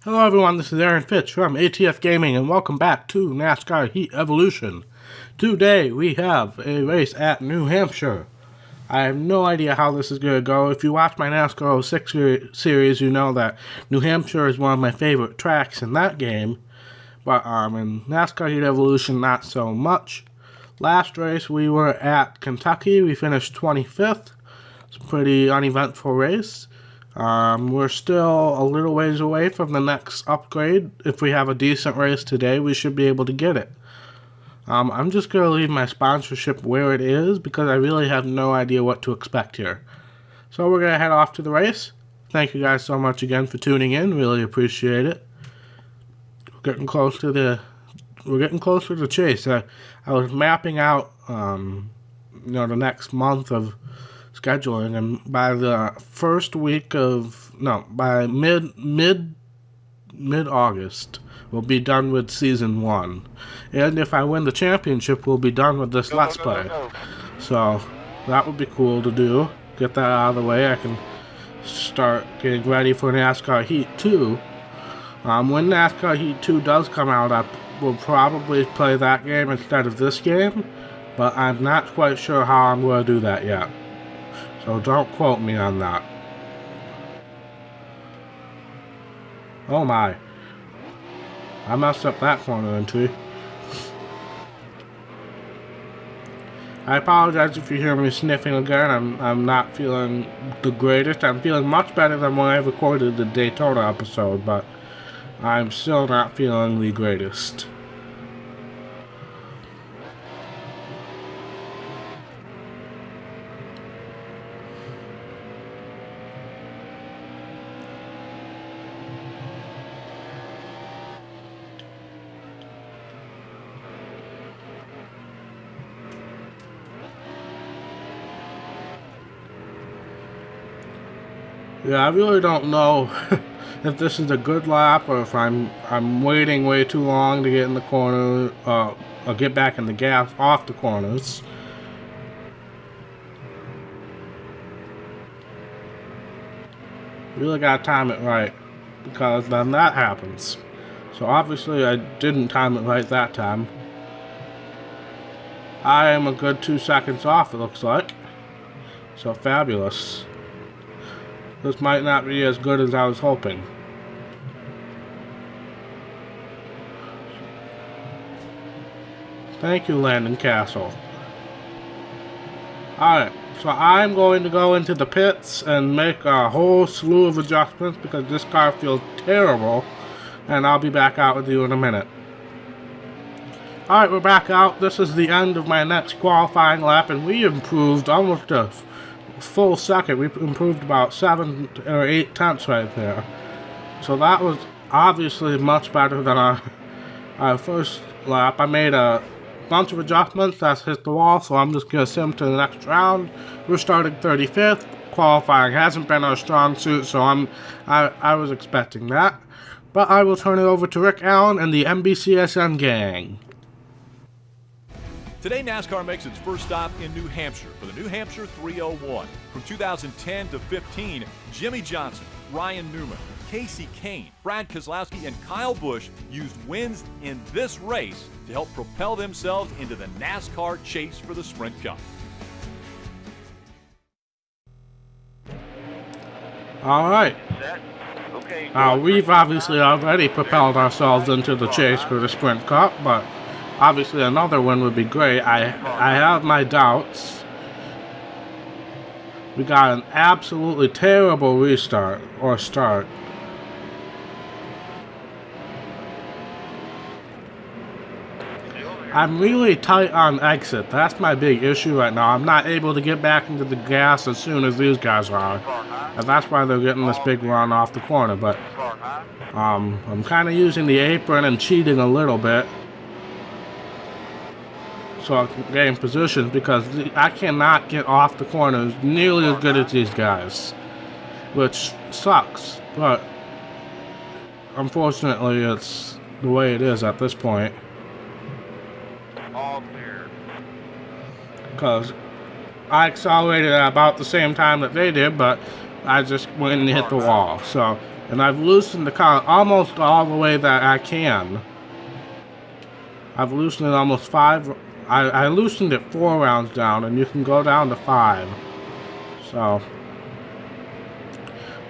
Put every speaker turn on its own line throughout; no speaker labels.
Hello everyone, this is Aaron Fitch from ATF Gaming and welcome back to NASCAR Heat Evolution. Today we have a race at New Hampshire. I have no idea how this is going to go. If you watch my NASCAR 06 series, you know that New Hampshire is one of my favorite tracks in that game. But in NASCAR Heat Evolution, not so much. Last race we were at Kentucky. We finished 25th. It's a pretty uneventful race. We're still a little ways away from the next upgrade. If we have a decent race today, we should be able to get it. I'm just going to leave my sponsorship where it is because I really have no idea what to expect here. So we're going to head off to the race. Thank you guys so much again for tuning in. Really appreciate it. We're getting close to the chase. I was mapping out the next month of scheduling, and by the first week of by mid August we'll be done with season 1, and if I win the championship we'll be done with this let's play. So that would be cool to do. Get that out of the way. I can start getting ready for NASCAR Heat 2. When NASCAR Heat 2 does come out, I will probably play that game instead of this game, but I'm not quite sure how I'm going to do that yet. So don't quote me on that. Oh my. I messed up that corner entry. I apologize if you hear me sniffing again. I'm not feeling the greatest. I'm feeling much better than when I recorded the Daytona episode, but I'm still not feeling the greatest. Yeah, I really don't know if this is a good lap or if I'm waiting way too long to get in the corner or get back in the gas off the corners. Really gotta time it right, because then that happens. So obviously I didn't time it right that time. I am a good 2 seconds off, it looks like. So fabulous. This might not be as good as I was hoping. Thank you, Landon Castle. Alright, so I'm going to go into the pits and make a whole slew of adjustments because this car feels terrible, and I'll be back out with you in a minute. Alright, we're back out. This is the end of my next qualifying lap, and we improved almost a full second. We improved about 7 or 8 tenths right there. So that was obviously much better than our first lap. I made a bunch of adjustments. That's hit the wall, so I'm just going to sim to the next round. We're starting 35th. Qualifying hasn't been our strong suit, so I was expecting that. But I will turn it over to Rick Allen and the NBCSN gang.
Today, NASCAR makes its first stop in New Hampshire for the New Hampshire 301. From 2010 to 15, Jimmy Johnson, Ryan Newman, Casey Kane, Brad Keselowski, and Kyle Busch used wins in this race to help propel themselves into the NASCAR chase for the Sprint Cup.
All right. We've obviously already propelled ourselves into the chase for the Sprint Cup, but obviously another win would be great. I have my doubts. We got an absolutely terrible restart or start. I'm really tight on exit. That's my big issue right now. I'm not able to get back into the gas as soon as these guys are. And that's why they're getting this big run off the corner. But I'm kind of using the apron and cheating a little bit, so I can gain position, because I cannot get off the corners nearly as good as these guys, which sucks, but unfortunately it's the way it is at this point. Because I accelerated at about the same time that they did, but I just went and hit the wall. So And I've loosened the car almost all the way that I can. I've loosened it almost 5. I loosened it 4 rounds down, and you can go down to 5. So.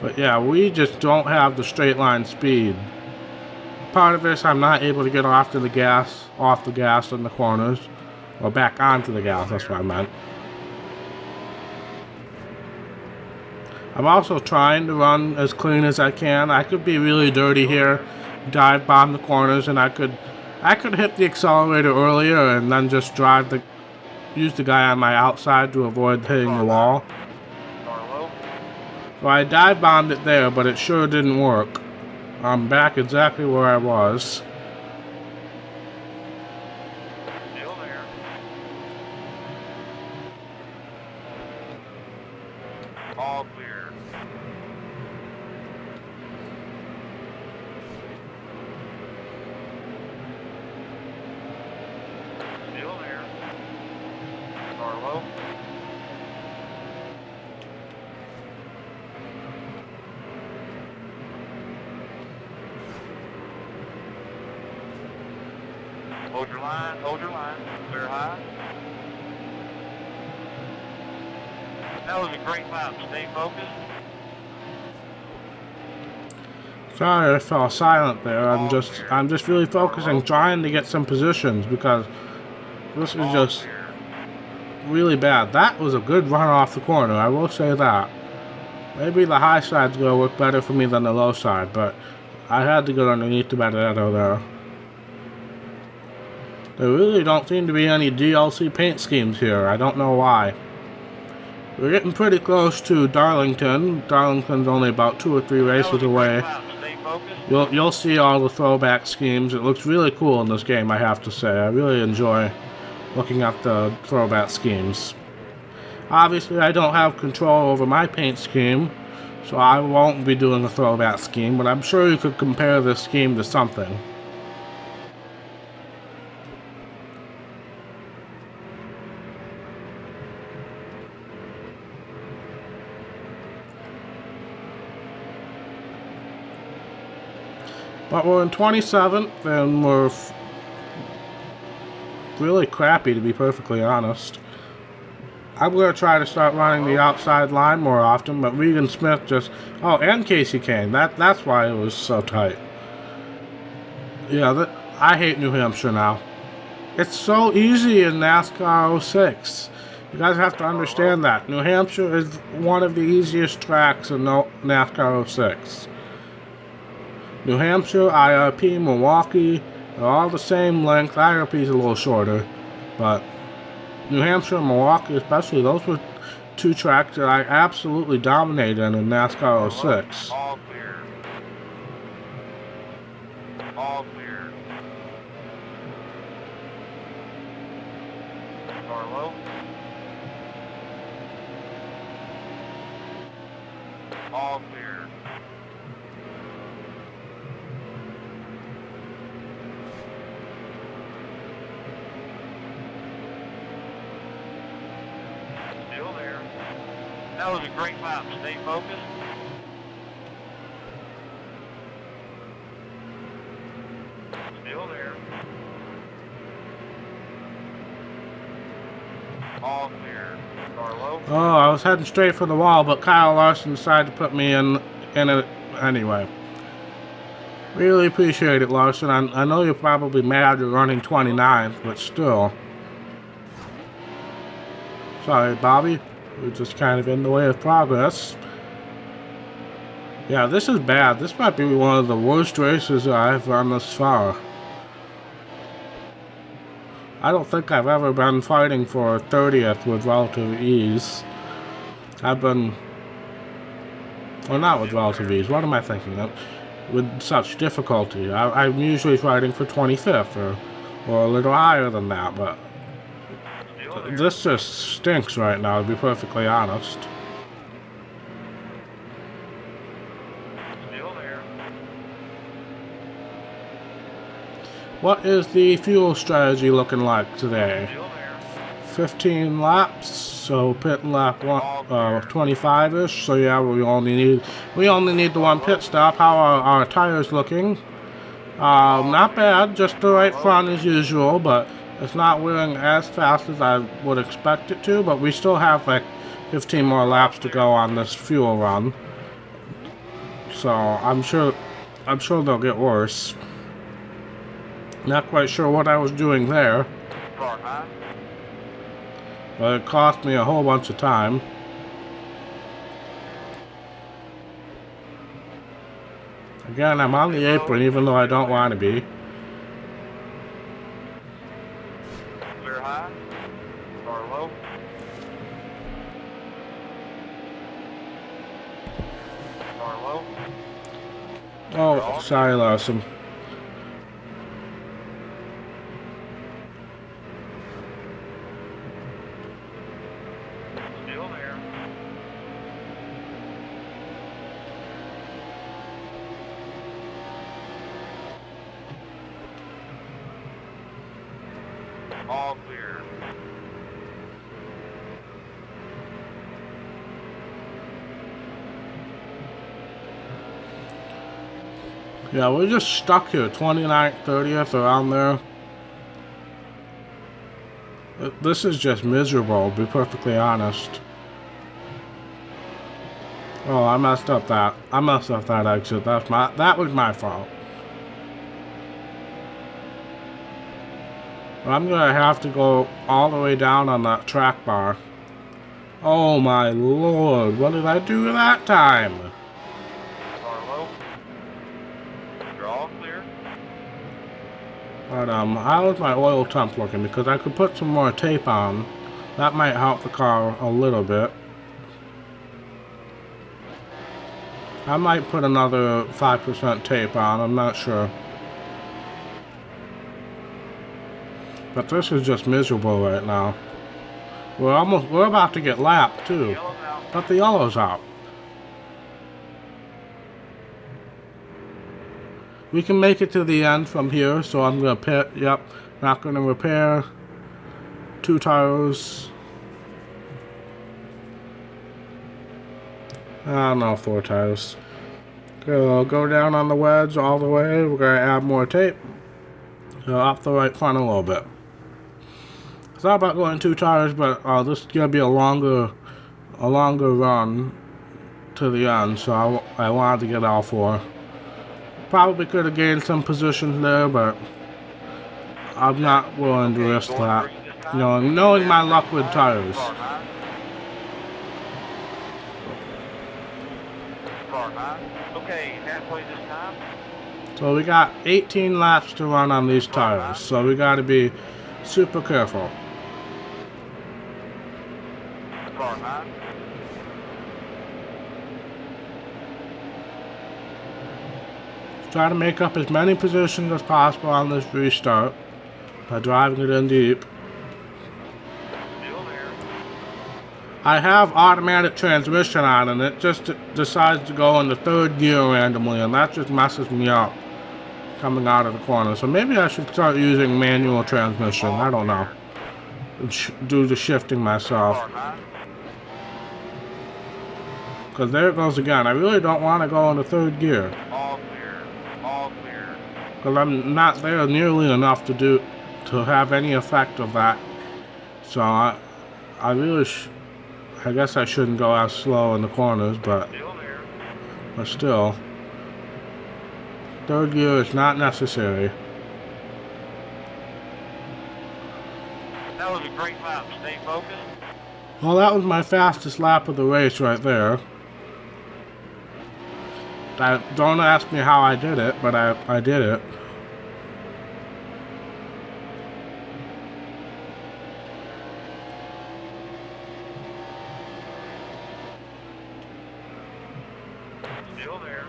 But yeah, we just don't have the straight line speed. Part of this, I'm not able to get off the gas in the corners. Or back onto the gas, that's what I meant. I'm also trying to run as clean as I can. I could be really dirty here, dive bomb the corners, and I could hit the accelerator earlier and then just use the guy on my outside to avoid hitting the wall. So I dive bombed it there, but it sure didn't work. I'm back exactly where I was.
Still there. All clear. Still there. Carlo. Hold your line, clear high. That was a great lap, stay focused.
Sorry, I fell silent there. I'm just really focusing, trying to get some positions because this is just really bad. That was a good run off the corner, I will say that. Maybe the high side's gonna work better for me than the low side, but I had to get underneath the Benedetto there. There really don't seem to be any DLC paint schemes here. I don't know why. We're getting pretty close to Darlington. Darlington's only about 2 or 3 races away. You'll see all the throwback schemes. It looks really cool in this game, I have to say. I really enjoy looking at the throwback schemes. Obviously, I don't have control over my paint scheme, so I won't be doing a throwback scheme, but I'm sure you could compare this scheme to something. But we're in 27th, and we're really crappy, to be perfectly honest. I'm going to try to start running the outside line more often, but Regan Smith just... Oh, and Casey Kane. That's why it was so tight. Yeah, I hate New Hampshire now. It's so easy in NASCAR 06. You guys have to understand that. New Hampshire is one of the easiest tracks in NASCAR 06. New Hampshire, IRP, Milwaukee, they're all the same length. IRP is a little shorter, but New Hampshire and Milwaukee especially, those were 2 tracks that I absolutely dominated in NASCAR 06.
All clear. All clear. Carlo. All clear. Still there. That was a great lap. Stay focused. Still there. All clear. Carlo.
Oh, I was heading straight for the wall, but Kyle Larson decided to put me in it anyway. Really appreciate it, Larson. I know you're probably mad you're running 29th, but still. Sorry, Bobby. We're just kind of in the way of progress. Yeah, this is bad. This might be one of the worst races I've run thus far. I don't think I've ever been fighting for 30th with relative ease. I've been... Well, not with relative ease. What am I thinking of? With such difficulty. I'm usually fighting for 25th or a little higher than that, but... This just stinks right now, to be perfectly honest.
Still there.
What is the fuel strategy looking like today?
Still there.
15 laps, so pit lap 25-ish. So yeah, we only need the one pit stop. How are our tires looking? Not bad, just the right front as usual, but it's not wearing as fast as I would expect it to. But we still have like 15 more laps to go on this fuel run, so I'm sure they'll get worse. Not quite sure what I was doing there, but it cost me a whole bunch of time. Again, I'm on the apron even though I don't want to be.
Clear high. Start low. Start low.
Oh, sorry, Larson.
Still there. All clear.
Yeah, we're just stuck here, 29th, 30th, around there. This is just miserable, to be perfectly honest. Oh, I messed up that. Exit. That was my fault. I'm gonna have to go all the way down on that track bar. Oh my lord, what did I do that time?
Start low. You're all clear.
But how's my oil temp looking? Because I could put some more tape on. That might help the car a little bit. I might put another 5% tape on, I'm not sure. But this is just miserable right now. We're about to get lapped too.
Yellow's out.
But the yellow's out. We can make it to the end from here, so I'm gonna pit. Yep, not gonna repair. 2 tires. I don't know, 4 tires. Go down on the wedge all the way. We're gonna add more tape. Up the right front a little bit. I thought about going 2 tires, but this is gonna be a longer run to the end, so I wanted to get all 4. Probably could have gained some positions there, but I'm not willing to risk that. You know, knowing my luck with tires.
Start high. Start high. Okay, halfway this time.
So we got 18 laps to run on these tires, so we got to be super careful.
Start high.
Try to make up as many positions as possible on this restart by driving it in deep.
Still there.
I have automatic transmission on, and it just decides to go into 3rd gear randomly, and that just messes me up coming out of the corner. So maybe I should start using manual transmission. I don't know. Do the shifting myself.
Start high.
Because there it goes again. I really don't want to go into 3rd gear.
All clear. All clear.
Because I'm not there nearly enough to have any effect of that. So I really I guess I shouldn't go as slow in the corners, but
Still there.
still, 3rd gear is not necessary.
That was a great lap. Stay focused.
Well, that was my fastest lap of the race right there. Don't ask me how I did it, but I did it.
Still there.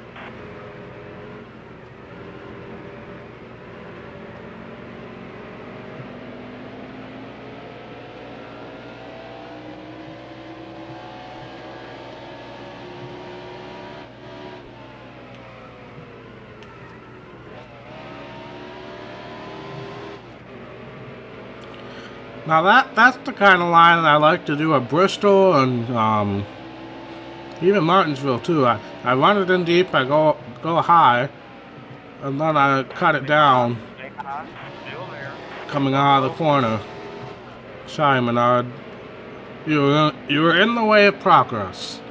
Now that's the kind of line I like to do at Bristol and even Martinsville too. I run it in deep, I go high, and then I cut it down,
Stay high. Still there.
coming out of the corner. Sorry, Menard. You were in the way of progress.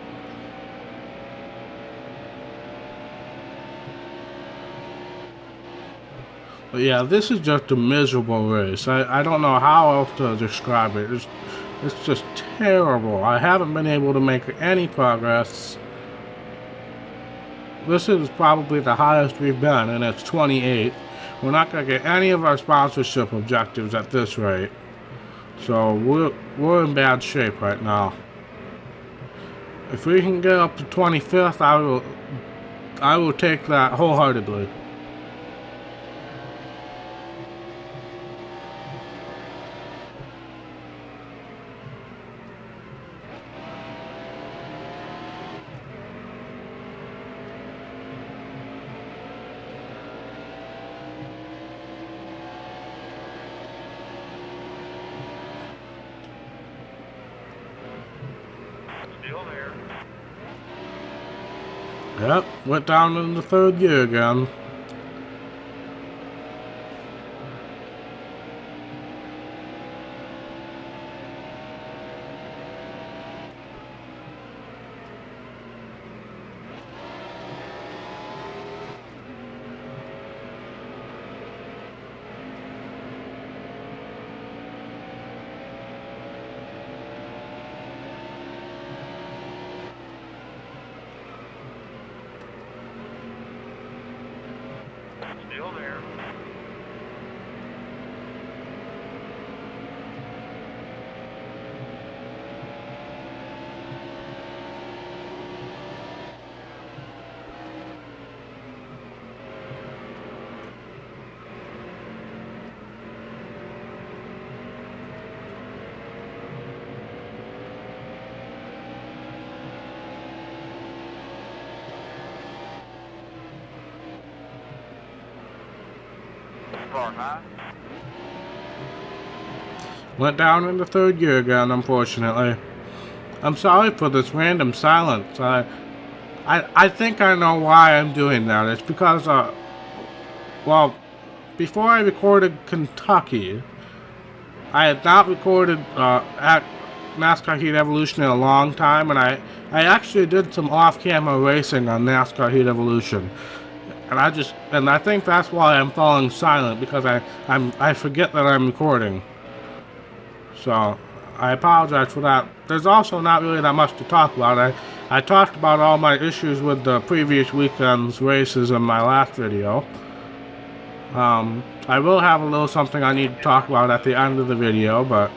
But yeah, this is just a miserable race. I don't know how else to describe it. It's just terrible. I haven't been able to make any progress. This is probably the highest we've been, and it's 28. We're not going to get any of our sponsorship objectives at this rate. So we're in bad shape right now. If we can get up to 25th, I will take that wholeheartedly.
Still there.
Yep, went down in the third gear again.
Still there. Car high.
Went down in the third gear again, unfortunately. I'm sorry for this random silence. I think I know why I'm doing that. It's because, well, before I recorded Kentucky, I had not recorded at NASCAR Heat Evolution in a long time, and I actually did some off-camera racing on NASCAR Heat Evolution. And I think that's why I'm falling silent, because I forget that I'm recording. So I apologize for that. There's also not really that much to talk about. I talked about all my issues with the previous weekend's races in my last video. I will have a little something I need to talk about at the end of the video, but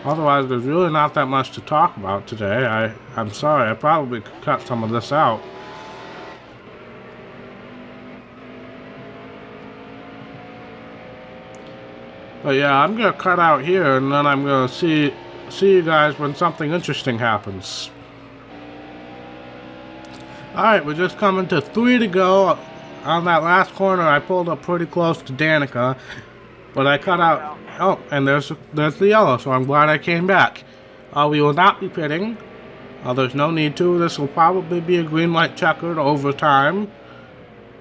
otherwise there's really not that much to talk about today. I'm sorry, I probably could cut some of this out. But yeah, I'm gonna cut out here, and then I'm gonna see you guys when something interesting happens. Alright, we're just coming to 3 to go. On that last corner, I pulled up pretty close to Danica, but I cut out. Oh, and there's the yellow, so I'm glad I came back. We will not be pitting. There's no need to. This will probably be a green light checkered over time.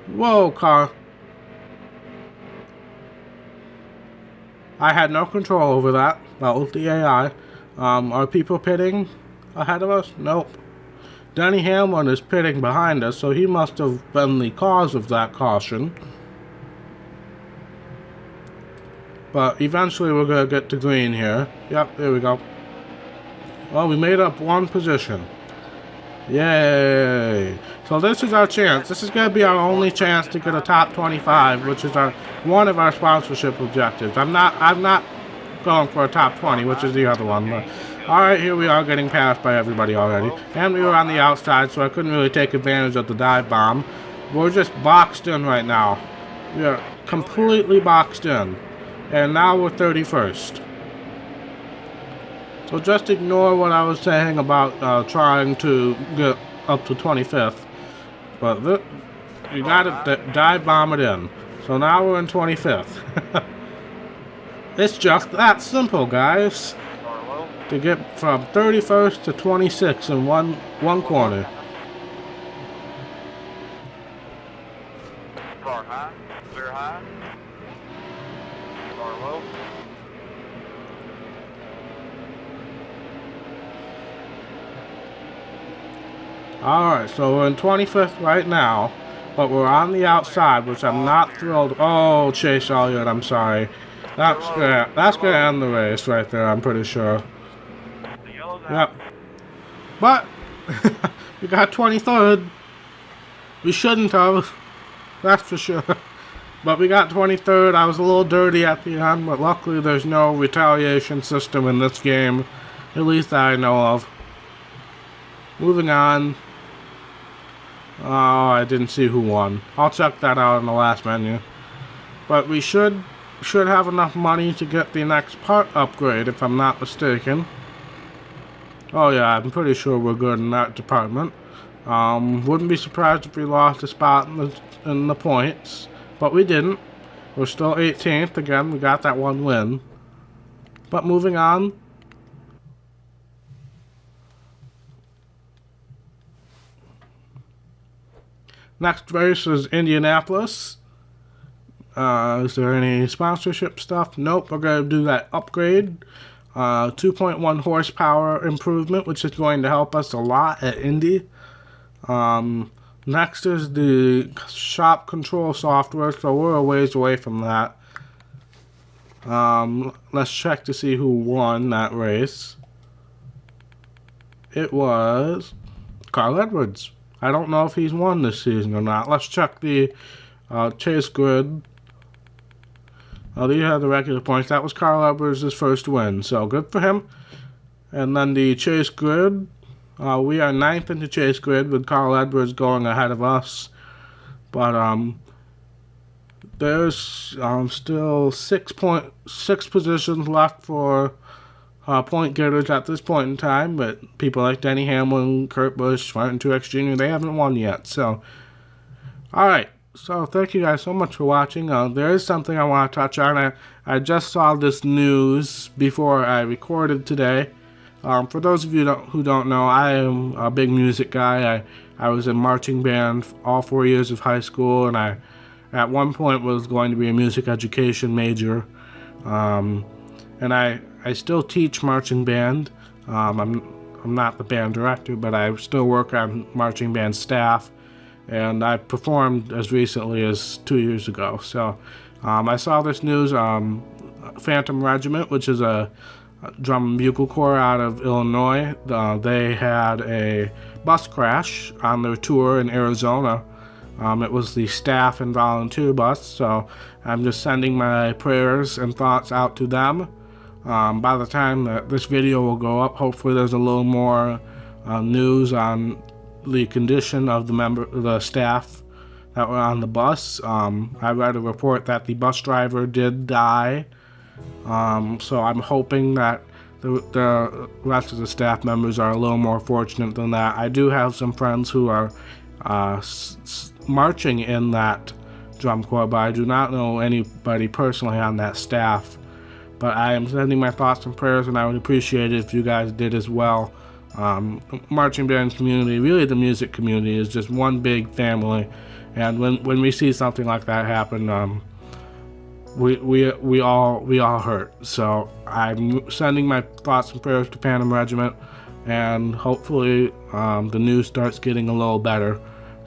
Whoa, car. I had no control over that. That was the AI. Are people pitting ahead of us? Nope. Denny Hamlin is pitting behind us, so he must have been the cause of that caution. But eventually we're going to get to green here. Yep, there we go. Well, we made up one position. Yay! So this is our chance. This is going to be our only chance to get a top 25, which is one of our sponsorship objectives. I'm not going for a top 20, which is the other one. But alright, here we are getting passed by everybody already. And we were on the outside, so I couldn't really take advantage of the dive bomb. We're just boxed in right now. We are completely boxed in. And now we're 31st. So just ignore what I was saying about trying to get up to 25th. But you gotta dive bomb it in. So now we're in 25th. It's just that simple, guys.
Car low.
To get from 31st to 26th in one corner.
Car high. Clear high. Car low.
Alright, so we're in 25th right now, but we're on the outside, which I'm not thrilled. Oh, Chase Elliott, I'm sorry. That's gonna end the race right there, I'm pretty sure.
The yellow's out.
Yep. But, we got 23rd. We shouldn't have, that's for sure. But we got 23rd. I was a little dirty at the end, but luckily there's no retaliation system in this game. At least that I know of. Moving on. Oh, I didn't see who won. I'll check that out in the last menu. But we should have enough money to get the next part upgrade, if I'm not mistaken. Oh yeah, I'm pretty sure we're good in that department. Wouldn't be surprised if we lost a spot in the points, but we didn't. We're still 18th. Again, we got that one win. But moving on. Next race is Indianapolis. Is there any sponsorship stuff? Nope, we're going to do that upgrade. 2.1 horsepower improvement, which is going to help us a lot at Indy. Next is the shop control software, so we're a ways away from that. Let's check to see who won that race. It was Carl Edwards. I don't know if he's won this season or not. Let's check the chase grid. Oh, you have the regular points. That was Carl Edwards' first win, so good for him. And then the chase grid. We are 9th in the chase grid with Carl Edwards going ahead of us. But there's still 6 positions left for point getters at this point in time, but people like Denny Hamlin, Kurt Busch, Martin Truex Jr., they haven't won yet. So, alright, so thank you guys so much for watching. There is something I want to touch on. I just saw this news before I recorded today. For those of you who don't know, I am a big music guy. I was in marching band all 4 years of high school, and I at one point was going to be a music education major. And I still teach marching band. I'm not the band director, but I still work on marching band staff, and I performed as recently as 2 years ago. So I saw this news. Phantom Regiment, which is a drum and bugle corps out of Illinois, they had a bus crash on their tour in Arizona. It was the staff and volunteer bus, so I'm just sending my prayers and thoughts out to them. By the time that this video will go up, hopefully there's a little more news on the condition of the staff that were on the bus. I read a report that the bus driver did die, so I'm hoping that the rest of the staff members are a little more fortunate than that. I do have some friends who are marching in that drum corps, but I do not know anybody personally on that staff. But I am sending my thoughts and prayers, and I would appreciate it if you guys did as well. Marching band community, really the music community, is just one big family, and when we see something like that happen, we all hurt. So I'm sending my thoughts and prayers to Phantom Regiment, and hopefully the news starts getting a little better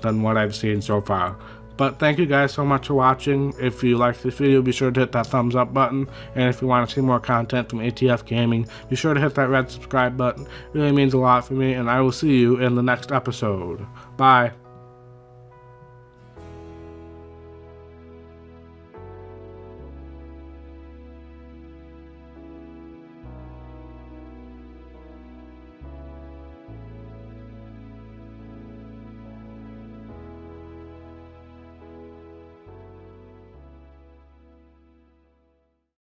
than what I've seen so far. But thank you guys so much for watching. If you liked this video, be sure to hit that thumbs up button. And if you want to see more content from ATF Gaming, be sure to hit that red subscribe button. It really means a lot for me, and I will see you in the next episode. Bye.